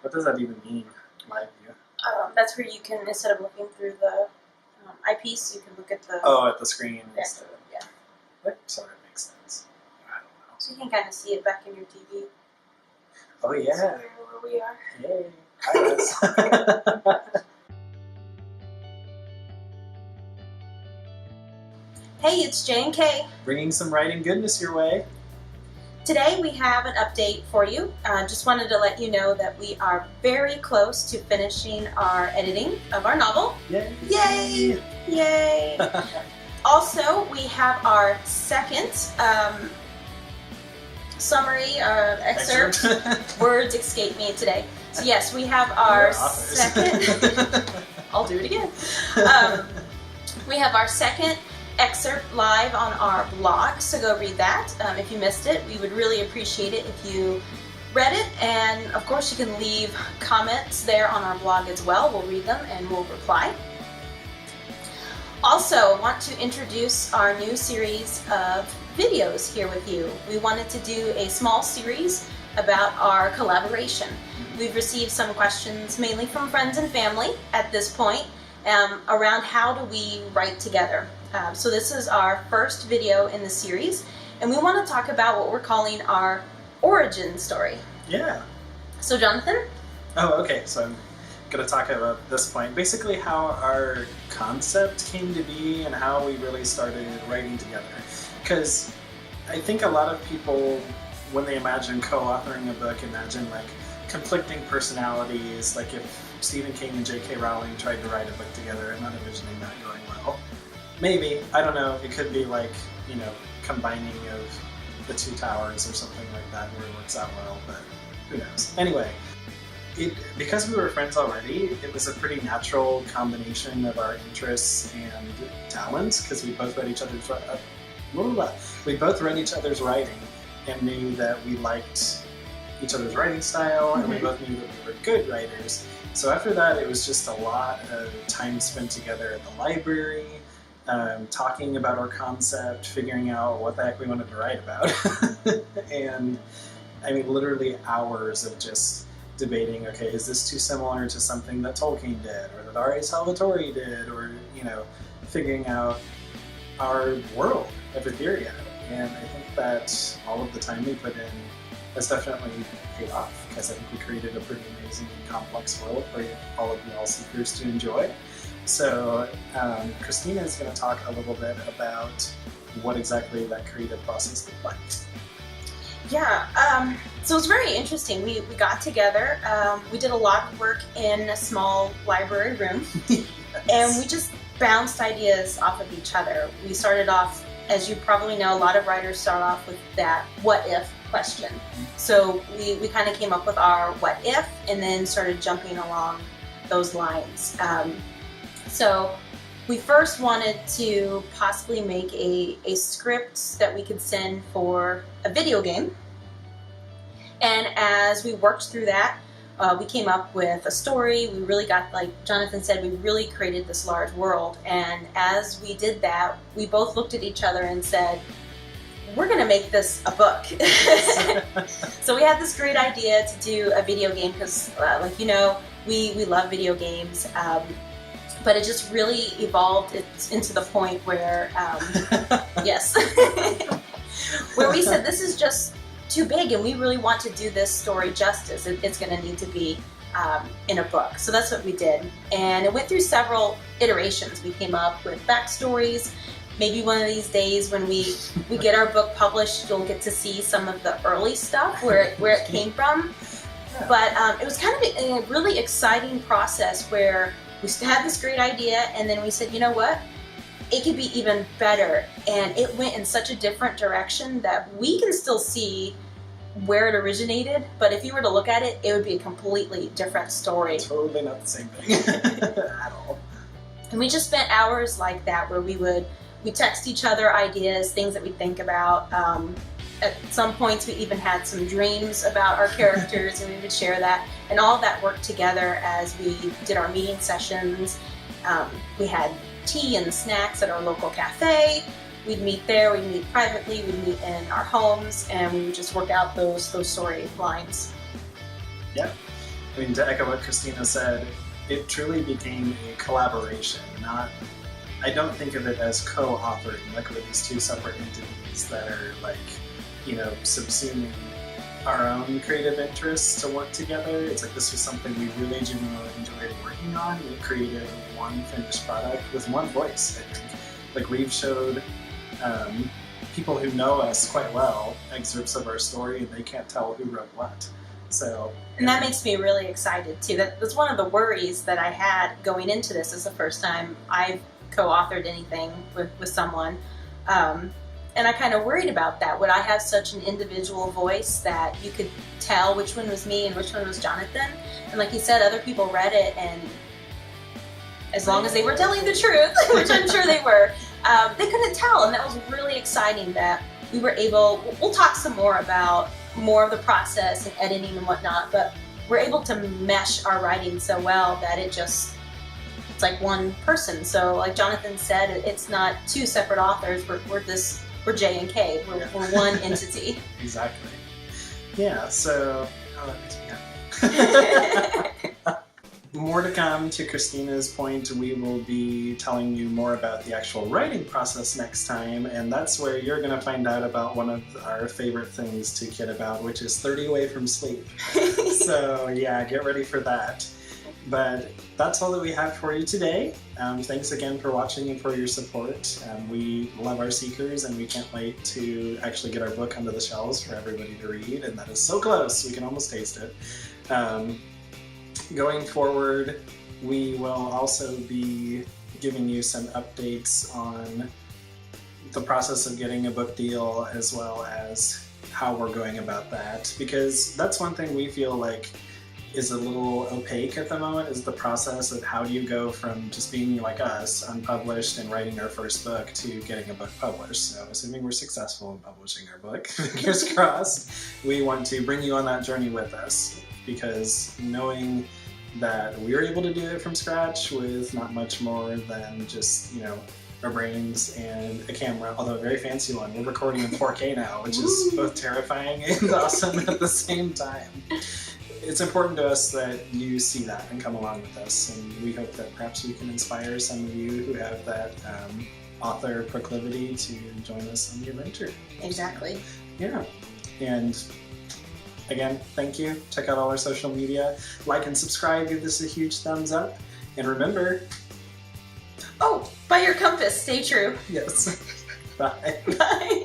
What does that even mean, live view? That's where you can, instead of looking through the eyepiece, you can look at the... Oh, at the screen instead. Yeah. That sort of makes sense. I don't know. So you can kind of see it back in your TV. Oh, yeah. So where we are. Yay. Hi, Hey, it's J and K. Bringing some writing goodness your way. Today we have an update for you. Just wanted to let you know that we are very close to finishing our editing of our novel. Yay! Yay! Yay! Also, we have our second summary excerpt. Words escape me today. So yes, we have our second. I'll do it again. We have our second excerpt live on our blog, so go read that. If you missed it, we would really appreciate it if you read it, and of course you can leave comments there on our blog as well. We'll read them and we'll reply. Also, I want to introduce our new series of videos here with you. We wanted to do a small series about our collaboration. We've received some questions, mainly from friends and family at this point, around how do we write together. So this is our first video in the series, and we want to talk about what we're calling our origin story. Yeah. So Jonathan? Oh, okay. So I'm going to talk about this point. Basically how our concept came to be and how we really started writing together. Because I think a lot of people, when they imagine co-authoring a book, imagine like conflicting personalities, like if Stephen King and J.K. Rowling tried to write a book together. I'm not envisioning that going well. Maybe, I don't know, it could be like, you know, combining of the two towers or something like that where it works out well, but who knows. Anyway, because we were friends already, it was a pretty natural combination of our interests and talents, because we both read each other's writing and knew that we liked each other's writing style, and we both knew that we were good writers. So after that, it was just a lot of time spent together at the library, talking about our concept, figuring out what the heck we wanted to write about. And I mean, literally hours of just debating, okay, is this too similar to something that Tolkien did, or that R.A. Salvatore did, or, you know, figuring out our world of Etheria. And I think that all of the time we put in has definitely paid off, because I think we created a pretty amazing and complex world for all of y'all seekers to enjoy. So Kristina is going to talk a little bit about what exactly that creative process looked like. Yeah, so it was very interesting. We got together, we did a lot of work in a small library room, yes. And we just bounced ideas off of each other. We started off, as you probably know, a lot of writers start off with that what if question. So we kind of came up with our what if and then started jumping along those lines. So we first wanted to possibly make a script that we could send for a video game. And as we worked through that, we came up with a story. We really got, like Jonathan said, we really created this large world. And as we did that, we both looked at each other and said, we're going to make this a book. So we had this great idea to do a video game because, like you know, we love video games. But it just really evolved into the point where, yes, where we said this is just too big and we really want to do this story justice. It's going to need to be in a book. So that's what we did. And it went through several iterations. We came up with backstories. Maybe one of these days when we get our book published, you'll get to see some of the early stuff, where it came from. Yeah. But it was kind of a really exciting process where we had this great idea, and then we said, you know what? It could be even better. And it went in such a different direction that we can still see where it originated, but if you were to look at it, it would be a completely different story. Totally not the same thing at all. And we just spent hours like that where we text each other ideas, things that we think about. At some points we even had some dreams about our characters and we would share that. And all of that worked together as we did our meeting sessions. We had tea and snacks at our local cafe. We'd meet there, we'd meet privately, we'd meet in our homes, and we would just work out those story lines. Yeah. I mean, to echo what Kristina said, it truly became a collaboration, not, I don't think of it as co-authoring, like we're these two separate entities that are like, you know, subsuming our own creative interests to work together. It's like this was something we really genuinely enjoyed working on. We created one finished product with one voice, I think. Like we've showed people who know us quite well excerpts of our story and they can't tell who wrote what. So, and that makes me really excited too. That was one of the worries that I had going into this. Is the first time I've co-authored anything with someone. And I kind of worried about that. Would I have such an individual voice that you could tell which one was me and which one was Jonathan? And like you said, other people read it, and as long as they were telling the truth, which I'm sure they were, they couldn't tell. And that was really exciting that we were able, we'll talk some more about more of the process and editing and whatnot, but we're able to mesh our writing so well that it's like one person. So like Jonathan said, it's not two separate authors. We're J and K. We're one entity. Exactly. Yeah, so that makes me happy. More to come. To Kristina's point, we will be telling you more about the actual writing process next time, and that's where you're going to find out about one of our favorite things to kid about, which is 30 Away from Sleep. So yeah, get ready for that. But that's all that we have for you today. Thanks again for watching and for your support. We love our seekers and we can't wait to actually get our book onto the shelves for everybody to read, and that is so close, we can almost taste it. Going forward, we will also be giving you some updates on the process of getting a book deal, as well as how we're going about that, because that's one thing we feel like is a little opaque at the moment, is the process of how do you go from just being like us, unpublished and writing our first book, to getting a book published. So assuming we're successful in publishing our book, fingers crossed, we want to bring you on that journey with us, because knowing that we were able to do it from scratch with not much more than just, you know, our brains and a camera, although a very fancy one. We're recording in 4K now, which is both terrifying and awesome at the same time. It's important to us that you see that and come along with us, and we hope that perhaps we can inspire some of you who have that author proclivity to join us on the adventure. Exactly. Yeah. And again, thank you. Check out all our social media. Like and subscribe. Give this a huge thumbs up. And remember... Oh, by your compass, stay true. Yes. Bye. Bye.